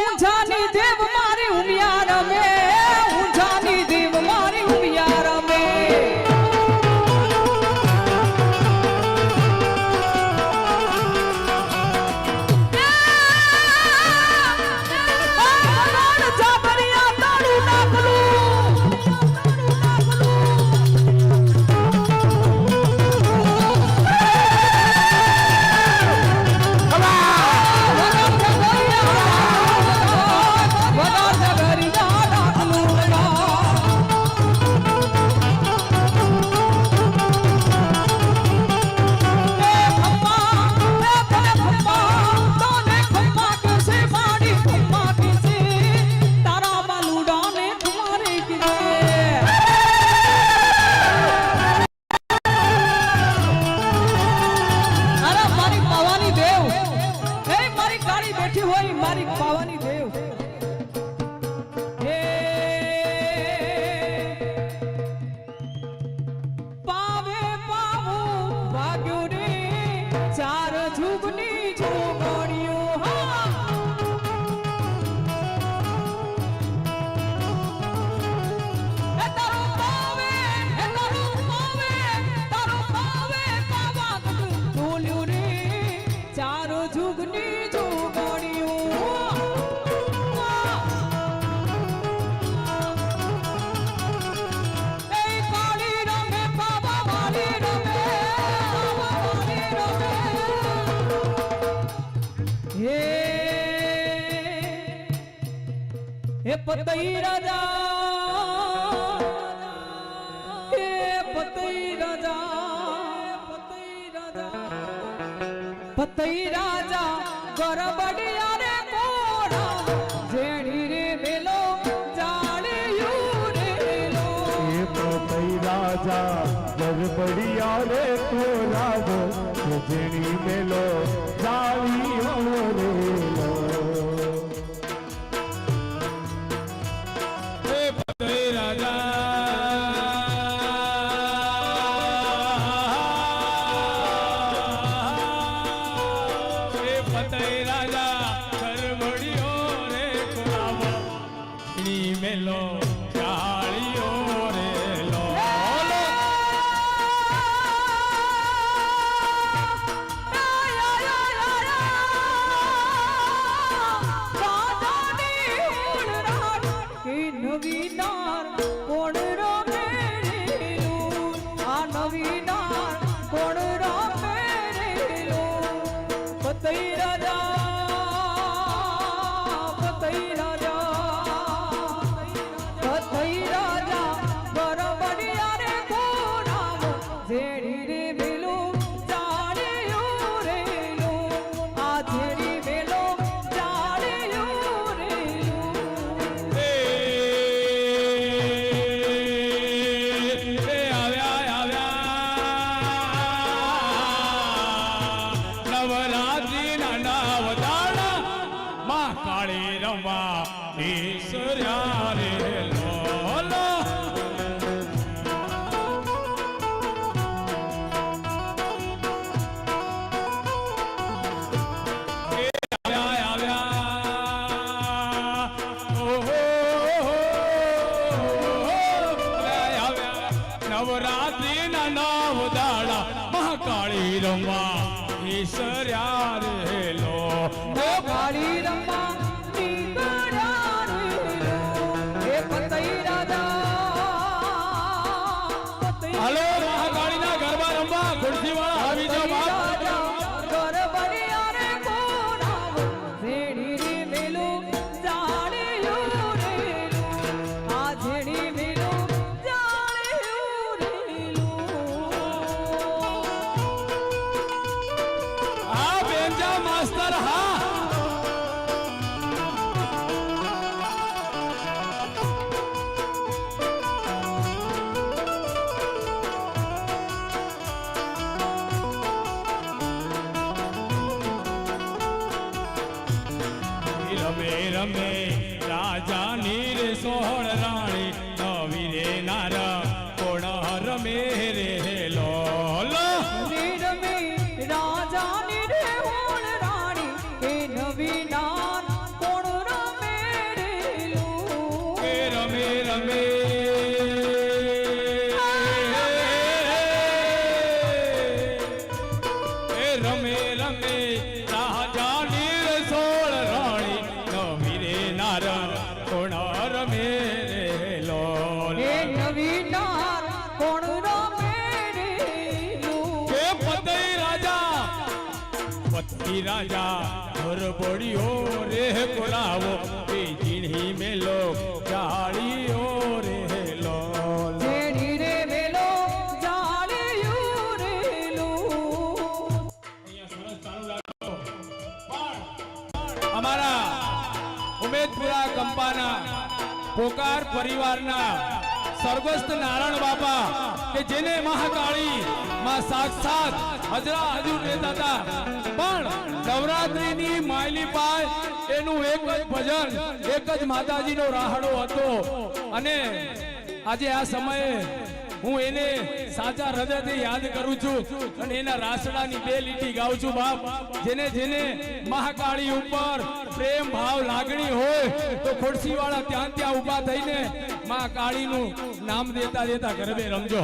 ઊંઝાની દેવ મારી ઉમિયા રમે, ઊંઝાની દેવ મારી ઉમિયા રમે. મારી પાવાની દેવ હે પાવે પાવું ભાગ્યો રે ચાર જુગની જોગણીઓ હા એ તારો પાવે પાવા બોલ્યો રે ચાર જુગની हे पतई राजा हे पतई राजा पतई राजा गरबड़िया रे कोड़ा जेड़ी रे मेलो जाड़ियो रे लो हे पतई राजा गरबड़िया रे कोड़ा जेड़ी मेलो जाड़ियो रे लो નવરાત્રી ના નવ દાડા મહાકાળી રમવા ઈશ્વર્યા રે લો કાળી રમવા નીકળ્યા રે લો હે પતઈ રાજા હાલો મહાકાળી ના ગરબા રમવા ખુરશી વાળા આવી જાઓ બાપ ગરબડિયા રે કોરાવ જેડી રે મેલો જાણ્યો રે લો આ જેડી મેલો જાણ્યો રે લો આ બેંજા માસ્ટર હા રમે રમે રાજાની રે સોહળ રાણી નવી રે નાર કોણ રમે રે લો રમે રાજાની રે હોળ રાણી એ નવી નાર કોણ રમે જાળીઓ રે કોરાવો એ ઝીણી મેલો જાળીઓ રે લોલ ઝીણી રે મેલો જાળિયું રેલું. અમારા ઉમેદપુરા કંપાના પોકાર પરિવારના સ્વર્ગસ્થ નારાયણ બાપા કે જેને મહાકાળી માં સાક્ષાત હજરા હજુર રહેતા હતા, પણ નવરાત્રીની માયલી પાય એનું એક જ ભજન, એક જ માતાજીનો રાહડો હતો. અને આજે આ સમયે હું એને સાચા હૃદયથી યાદ કરું છું અને એના રાસડાની બે લીટી ગાઉં છું. બાપ, જેને જેને મહાકાળી ઉપર પ્રેમ ભાવ લાગણી હોય તો ખોડસી વાળા ત્યાં ત્યાં ઊભા થઈને મહાકાળીનું નામ દેતા દેતા ગરબે રમજો.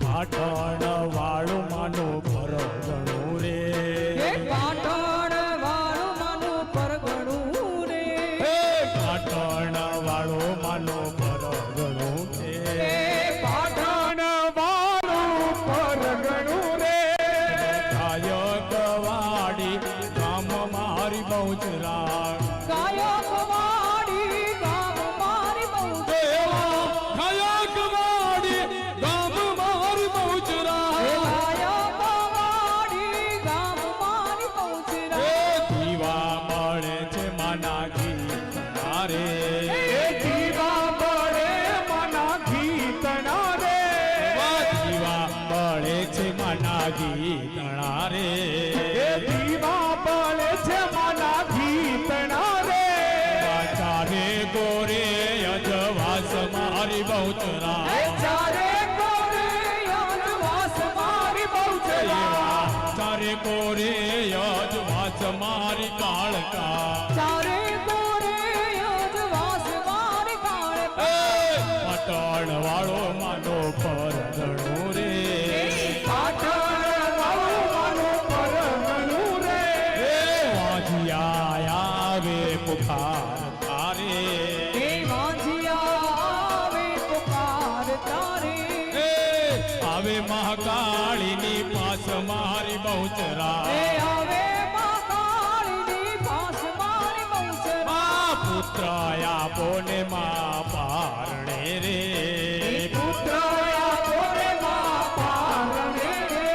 પાટણ વાળું માનું પરગણું રે, હે પાટણ વાળું માનું પરગણું રે. હે પાટણ વાળું માનું પરગણું હે રે, પાટણ વાળું પરગણું રે ગાયક વાડી ગામ મારી બહુચરા, ગાયક વાડી ગામ મારી બહુ. ગાયક વાડી ગામ મારી બહુચરા, ગાયક વાડી ગામ મારી બહુ છે રા. દીવા મળે છે માના ઘી તારે, એ દીવા બળે મના ગીતના રે દીવા મળે છે માના ઘી તારે, એ દીવા બળે છે મના ગીતના રે ચારે ગોરે અજવાસ મારી બહુચરા, ચારે કોરે અજવાસ મારી બહુ છે રા. ચારે ગોરે અજવાસ મારી કાળકા, ચારે કોરે અજવાસ મારી કાળકા. પાટણ વાળો માનો પરગણું રે, પાટણ વાળું માનું પરગણું રે વાજિયા આવે પુકાર તારે, હે વાંઝિયા આવે પુકાર તારે. આવે મહાકાળીની પાસ મારી બહુચરા, હે આવે મહાકાળીની પાસ મારી બહુ છે રા. પુત્ર આપો ને મા પારણે રે, પુત્ર આપોને માં પારણે રે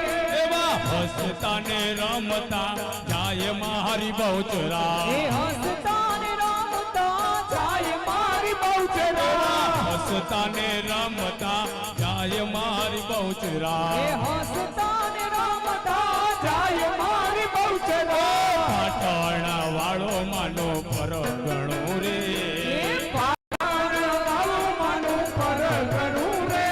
એવા હસતા ને રમતા જાય મારી બહુચરા, હે હસતા ને રમતા જાય મારી બહુ છે રા. હસતા ને રમતા જાય મારી બહુચરા, હે હસતા ને રમતા જાય મારી બહુ છે રા. પાટણ વાળો માનો પરગણું રે, પાટણ વાળું માનું પરગણું રે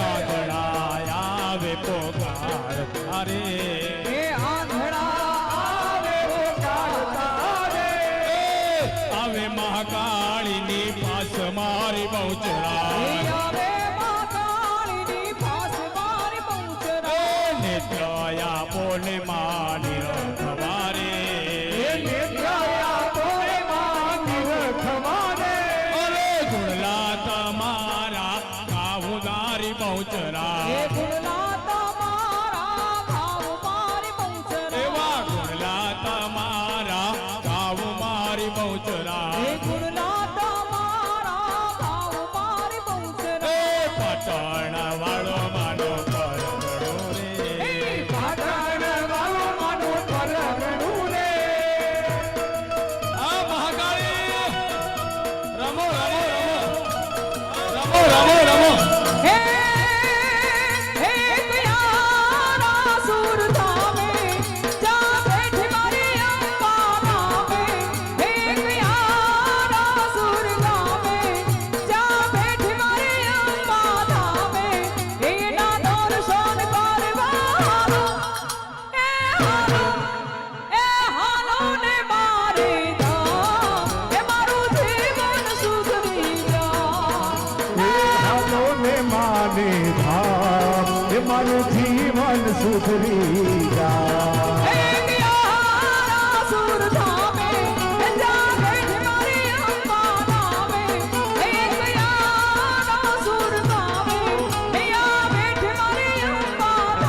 આંધળા આવે પોકાર તારે, હે આંધળા આવે કાળતા રે આવે મહાકાળીની પાસ મારી બહુચરા, હે આવે મહાકાળીની પાસ મારી બહુ છે રા. નેત્ર આપો ને માની રખવારે, એ નિદ્રાયા તોય માં નિરખવાને અરે ગુણલા તમારા કાહુદારી બહુચરા, હે ગુણલા તમારા ભાવ મારી બહુ છે રા. એવા ગુણલા તમારા કાહુ મારી બહુચરા, હે ગુણલા તમારા ભાવ મારી બહુ છે રા. પાટણ વાળો માનો પરગણું રે, પાટણ વાળું માનું પરગણું રે આ મહાકાળી રમો રમો રમો રમો રમો રમો હે હે કયારા સુર ધામે જા બેઠી મારી અંબા નામે. હે કયારા સુર ધામે જા બેઠી મારી અંબા નામે. એના દર્શન કરવા હાલો ને મારે ધામ. એ મારું જીવન સુધરી જાય. હાલો ને માને ધામ એ મારું જીવન સુધરી જા હે કયારા સુર ધામે જા બેઠી મારી અંબા નામે. હે કયારા સુર ધામે જા બેઠી મારી અંબા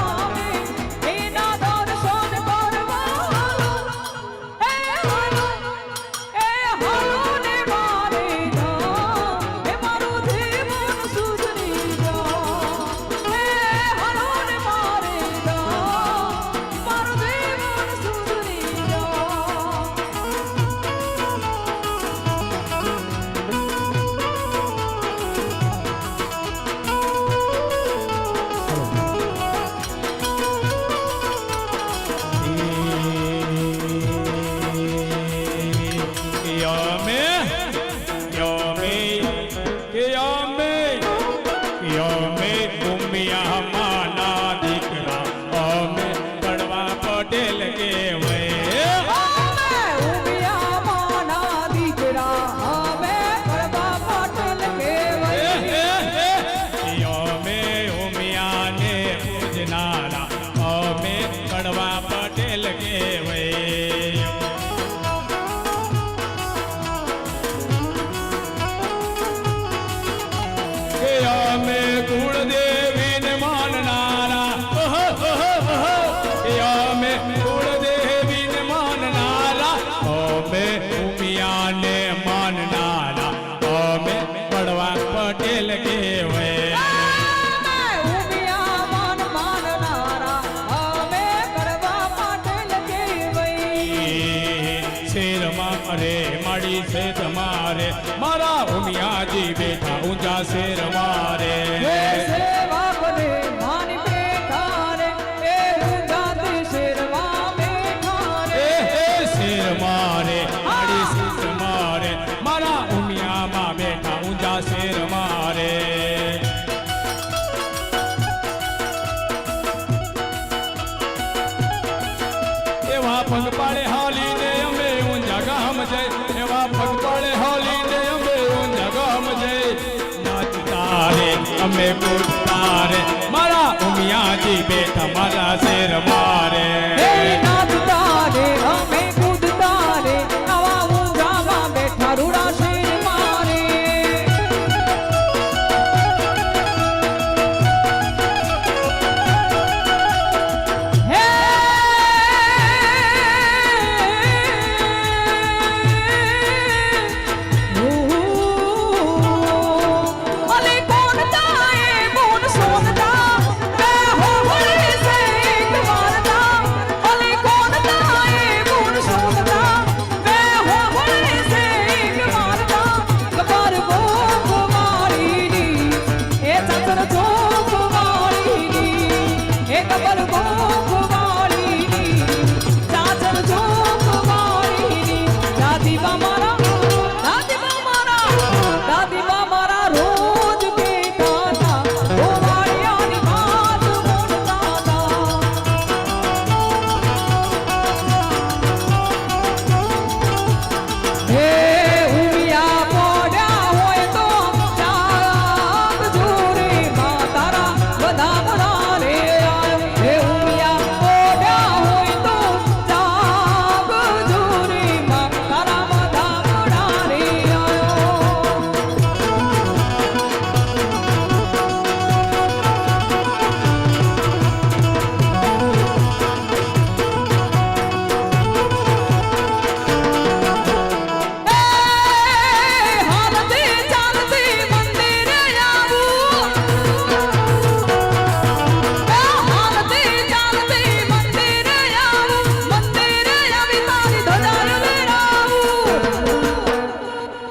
મારે માડી છે તમારે મારા ઉમિયાજી બેઠા ઊંચા શેર મારે હે સેવા બને માની બેઠા રે એ ઊંચાથી શેરવા બેઠા રે શેર મારે માડી શીશ મારે મારા ઉમિયામાં બેઠા ઊંચા શેર મારે એવા પગ પાડે હાલીને અમે ઊંઝા ગામ જઈ એવા પગ પાડે હાલીને અમે ઊંઝા ગામ જઈ નાચતા રે અમે કૂદતા રે મારા ઉમિયાજી બેઠા મારા શેર મારે હે નાચતા રે અમે કૂદતા રે આવા ઊંઝામાં બેઠા રૂડા શેર મારે હે અલે કોણ તાએ બોન સોનતા બે હો હોળી સે એક મારતા અલે કોણ તાએ બોન સોનતા બે હો હોળી સે એક મારતા કબર ગોપ મારીની એ ચતર જોપ મારીની એ કબર ગોપ મારીની ચાચર જોપ મારીની દાદી બા મારા રોજ બેઠા હતા ઓ વાડિયાની વાત બોલતા હતા હે ઉમિયા પોડ્યા હોય તો ચાંદ જોરે માં તારા બધા બડા રે આયો હે ઉમિયા પોડ્યા હોય તો ચાંદ જોરે માં તારા બધા બડા રે આયો હાલતી ચાલતી મંદિરે આવું હાલતી ચાલતી મંદિરે આવું મંદિરે આવી તારી ધજા લહેરાવું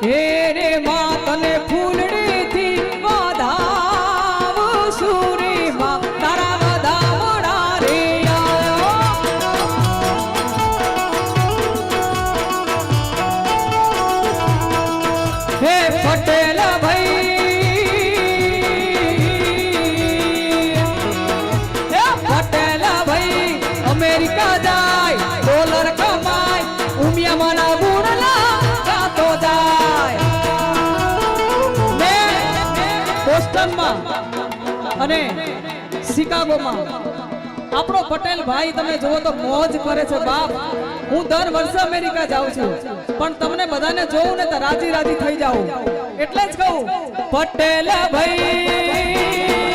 હે રે માં તને ફૂલડીથી વધાવું સુરી માં તારા બધા મોડા રે આયો હે પટેલ ભાઈ હે પટેલ ભાઈ અમેરિકા જાય ડોલર કમાય ઉમિયા માના ગુણલા ગાતો જાય ને બોસ્ટનમાં અને શિકાગોમાં આપણો પટેલ ભાઈ તમે જુઓ તો મોજ કરે છે બાપ હું દર વર્ષે અમેરિકા જાઉં છું પણ તમને બધાને જોઉં ને તો રાજી રાજી થઈ જાઉં એટલે જ કહું પટેલ ભાઈ